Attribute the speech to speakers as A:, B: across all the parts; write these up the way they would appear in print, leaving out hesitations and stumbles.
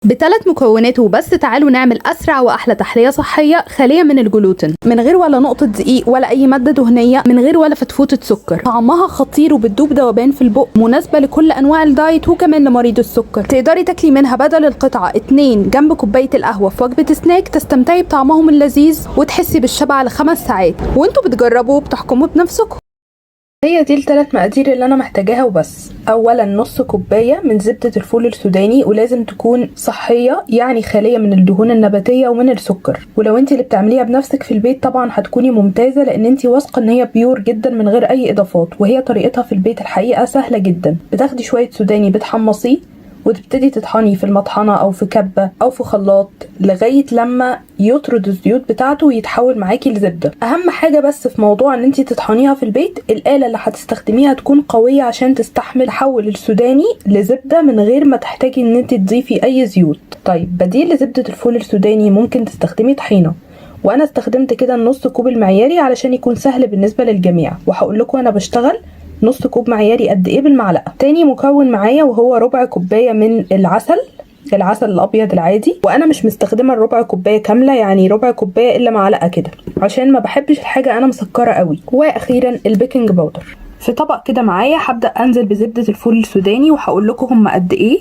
A: ب3 مكونات وبس. تعالوا نعمل اسرع واحلى تحليه صحيه خاليه من الجلوتين، من غير ولا نقطه دقيق ولا اي ماده دهنيه، من غير ولا فتفوته سكر. طعمها خطير وبتدوب ذوبان في البق، مناسبه لكل انواع الدايت وكمان لمريض السكر. تقدري تاكلي منها بدل القطعه 2 جنب كوبايه القهوه في وجبه سناك، تستمتعي بطعمهم اللذيذ وتحسي بالشبع ل5 ساعات، وانتوا بتجربوا وبتحكموا بنفسكم. هي دي ال3 مقادير اللي انا محتاجاها وبس. اولا نص كوبايه من زبده الفول السوداني، ولازم تكون صحيه يعني خاليه من الدهون النباتيه ومن السكر، ولو انت اللي بتعمليها بنفسك في البيت طبعا هتكوني ممتازه، لان انت واثقه ان هي بيور جدا من غير اي اضافات، وهي طريقتها في البيت الحقيقه سهله جدا. بتاخدي شويه سوداني بتحمصيه وتبتدي تطحنيه في المطحنه او في كبه او في خلاط لغايه لما يطرد الزيوت بتاعته ويتحول معاكي لزبده. اهم حاجه بس في موضوع ان انت تطحنيها في البيت، الاله اللي هتستخدميها تكون قويه عشان تستحمل تحول السوداني لزبده من غير ما تحتاجي ان انت تضيفي اي زيوت. طيب بديل لزبده الفول السوداني ممكن تستخدمي طحينه، وانا استخدمت كده النص كوب المعياري علشان يكون سهل بالنسبه للجميع، وهقول لكم انا بشتغل نص كوب معياري قد ايه بالمعلقه. تاني مكون معايا وهو ربع كوبايه من العسل الابيض العادي، وانا مش مستخدمه الربع كوبايه كامله، يعني ربع كوبايه الا معلقه كده عشان ما بحبش الحاجه انا مسكره قوي. واخيرا البيكنج باودر. في طبق كده معايا هبدا انزل بزبده الفول السوداني، وهقول لكم هم قد ايه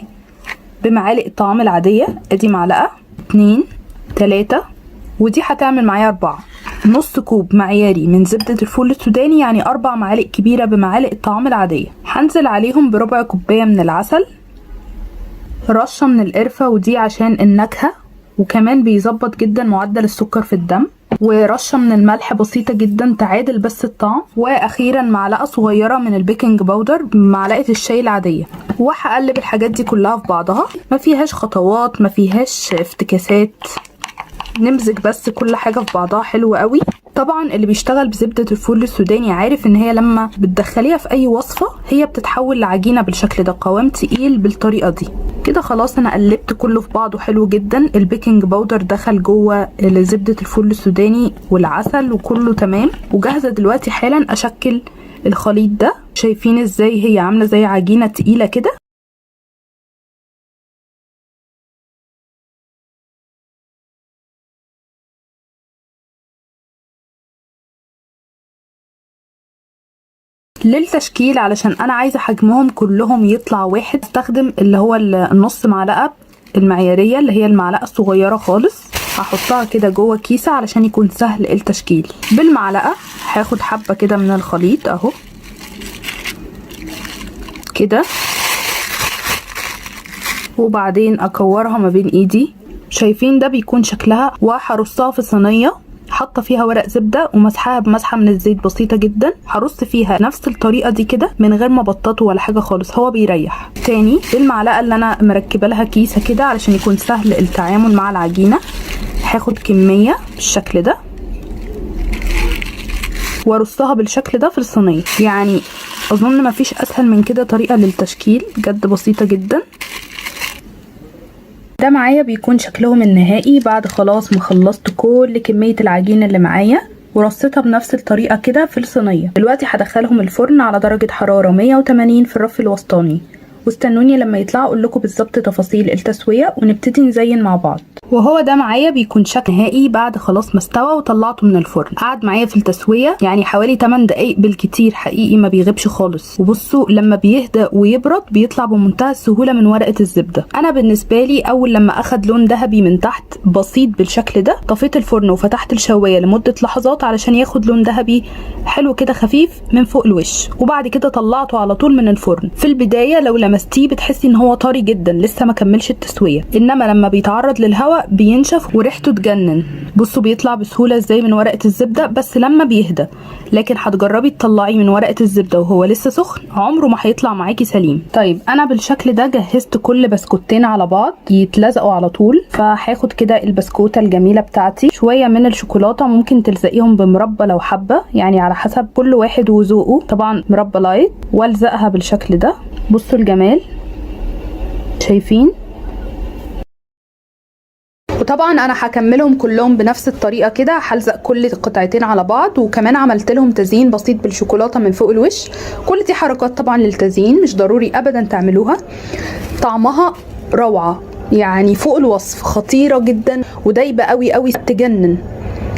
A: بمعالق الطعام العاديه. ادي معلقه 2 3 ودي هتعمل معايا 4. نص كوب معياري من زبدة الفول السوداني يعني 4 معالق كبيرة بمعالق الطعام العادية. هنزل عليهم بربع كوباية من العسل، رشة من القرفة ودي عشان النكهة وكمان بيظبط جدا معدل السكر في الدم، ورشة من الملح بسيطة جدا تعادل بس الطعم، واخيرا معلقة صغيرة من البيكنج باودر بمعلقة الشاي العادية. وهقلب الحاجات دي كلها في بعضها، ما فيهاش خطوات ما فيهاش افتكاسات، نمزج بس كل حاجه في بعضها حلو قوي. طبعا اللي بيشتغل بزبده الفول السوداني عارف ان هي لما بتدخليها في اي وصفه هي بتتحول لعجينه بالشكل ده، قوام تقيل بالطريقه دي كده. خلاص انا قلبت كله في بعضه حلو جدا، البيكنج باودر دخل جوه زبده الفول السوداني والعسل وكله تمام، وجاهزه دلوقتي حالا اشكل الخليط ده. شايفين ازاي هي عامله زي عجينه تقيله كده. للتشكيل علشان انا عايزه حجمهم كلهم يطلع واحد، استخدم اللي هو النص معلقه المعياريه اللي هي المعلقه الصغيره خالص، هحطها كده جوه كيسه علشان يكون سهل التشكيل. بالمعلقه هاخد حبه كده من الخليط اهو كده، وبعدين اكورها ما بين ايدي. شايفين ده بيكون شكلها، وهرصها في صينيه حاطه فيها ورق زبده ومسحها بمسحه من الزيت بسيطه جدا. هرص فيها نفس الطريقه دي كده من غير ما بططه ولا حاجه خالص، هو بيريح. تاني بالمعلقه اللي انا مركبه لها كيسه كده علشان يكون سهل التعامل مع العجينه، هاخد كميه بالشكل ده وارصها بالشكل ده في الصينيه. يعني اظن مفيش اسهل من كده طريقه للتشكيل، بجد بسيطه جدا. ده معايا بيكون شكلهم النهائي بعد خلاص ما خلصت كل كمية العجينة اللي معايا ورصيتها بنفس الطريقة كده في الصينية. دلوقتي هدخلهم الفرن على درجة حرارة 180 في الرف الوسطاني، واستنوني لما يطلعوا اقول لكم بالظبط تفاصيل التسوية ونبتدي نزين مع بعض. وهو ده معايا بيكون شكل نهائي بعد خلاص ما استوى وطلعته من الفرن. قعد معايا في التسويه يعني حوالي 8 دقايق بالكتير، حقيقي ما بيغيبش خالص. وبصوا لما بيهدى ويبرد بيطلع بمنتهى السهوله من ورقه الزبده. انا بالنسبه لي اول لما اخد لون ذهبي من تحت بسيط بالشكل ده طفيت الفرن وفتحت الشوايه لمده لحظات علشان ياخد لون ذهبي حلو كده خفيف من فوق الوش، وبعد كده طلعته على طول من الفرن. في البدايه لو لمستيه بتحسي ان هو طري جدا لسه ما كملش التسويه، انما لما بيتعرض للهواء بينشف وريحته تجنن. بصوا بيطلع بسهوله ازاي من ورقه الزبده بس لما بيهدى، لكن هتجربي تطلعيه من ورقه الزبده وهو لسه سخن عمره ما هيطلع معاكي سليم. طيب انا بالشكل ده جهزت كل بسكوتين على بعض يتلزقوا على طول، فهاخد كده البسكوته الجميله بتاعتي شويه من الشوكولاته، ممكن تلزقيهم بمربى لو حابه يعني على حسب كل واحد وذوقه، طبعا مربى لايت، والزقها بالشكل ده. بصوا الجمال، شايفين؟ وطبعا انا هكملهم كلهم بنفس الطريقه كده، هلزق كل قطعتين على بعض، وكمان عملت لهم تزيين بسيط بالشوكولاته من فوق الوش. كل دي حركات طبعا للتزيين، مش ضروري ابدا تعملوها. طعمها روعه يعني فوق الوصف، خطيرة جدا ودايبة قوي قوي تجنن.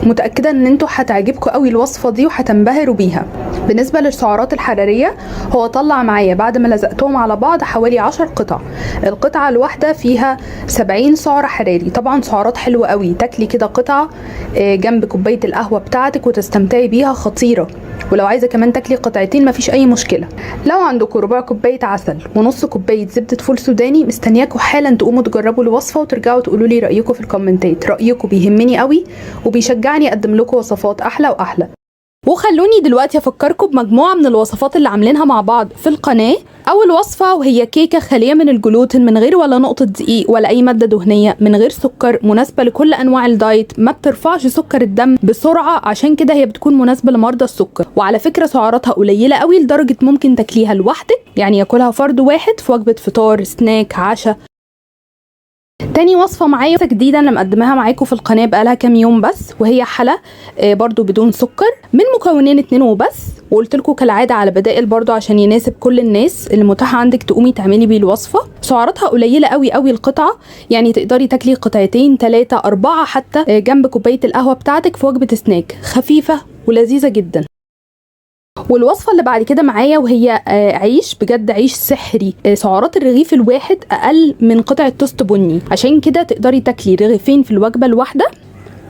A: متأكدة ان انتوا هتعجبكم قوي الوصفة دي وهتنبهروا بيها. بالنسبة للسعرات الحرارية، هو طلع معايا بعد ما لزقتهم على بعض حوالي 10 قطع. القطعة الواحدة فيها 70 سعر حراري. طبعا سعرات حلوة قوي، تاكلي كده قطعة جنب كوباية القهوة بتاعتك وتستمتعي بيها، خطيرة. ولو عايزة كمان تاكلي قطعتين مفيش اي مشكلة. لو عندكم ربع كوباية عسل ونص كوباية زبدة فول سوداني، مستنياكم حالا تقوموا تجربوا الوصفة وترجعوا تقولوا لي رأيكم في الكومنتات. رأيكم بيهمني قوي وبيشجعني اقدم لكم وصفات احلى واحلى. وخلوني دلوقتي افكركم بمجموعه من الوصفات اللي عاملينها مع بعض في القناه. اول وصفه وهي كيكه خاليه من الجلوتين، من غير ولا نقطه دقيق ولا اي ماده دهنيه، من غير سكر، مناسبه لكل انواع الدايت، ما بترفعش سكر الدم بسرعه، عشان كده هي بتكون مناسبه لمرضى السكر. وعلى فكره سعراتها قليله قوي لدرجه ممكن تاكليها لوحدك، يعني ياكلها فرد واحد في وجبه فطار، سناك، عشاء. تاني وصفة معايا جديدة انا مقدماها معاكم في القناة بقالها كام يوم بس، وهي حلا برضو بدون سكر، من مكونين 2 وبس. وقلت لكم كالعادة على بدائل برضو عشان يناسب كل الناس اللي متاحة عندك تقومي تعملي بيه الوصفة. سعراتها قليلة قوي قوي القطعة، يعني تقدري تاكلي قطعتين 3 4 حتى جنب كوباية القهوة بتاعتك في وجبة سناك، خفيفة ولذيذة جدا. والوصفه اللي بعد كده معايا وهي عيش، بجد عيش سحري. سعرات الرغيف الواحد اقل من قطعه توست بني، عشان كده تقدري تاكلي رغيفين في الوجبه الواحده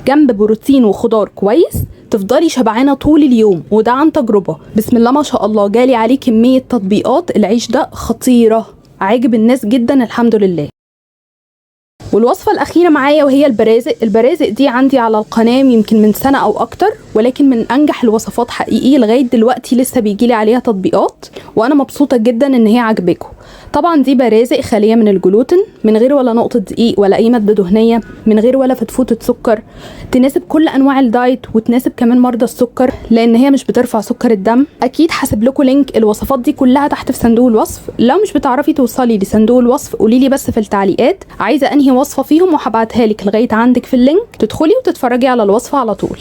A: جنب بروتين وخضار كويس، تفضلي شبعانه طول اليوم. وده عن تجربه، بسم الله ما شاء الله جالي عليه كميه تطبيقات. العيش ده خطيره، عاجب الناس جدا الحمد لله. والوصفة الأخيرة معايا وهي البرازق. البرازق دي عندي على القناة يمكن من سنة أو أكتر، ولكن من أنجح الوصفات حقيقي لغاية دلوقتي، لسه بيجيلي عليها تطبيقات وأنا مبسوطة جدا إن هي عجباكم. طبعا دي برازق خالية من الجلوتين، من غير ولا نقطة دقيق ولا أي مادة دهنية، من غير ولا فتفوتة سكر، تناسب كل أنواع الدايت وتناسب كمان مرضى السكر، لأن هي مش بترفع سكر الدم. أكيد هسيب لكم لينك الوصفات دي كلها تحت في صندوق الوصف. لو مش بتعرفي توصلي لصندوق الوصف قوليلي بس في التعليقات عايزة أنهي وصفة فيهم وهبعتها لك لغاية عندك في اللينك، تدخلي وتتفرجي على الوصفة على طول.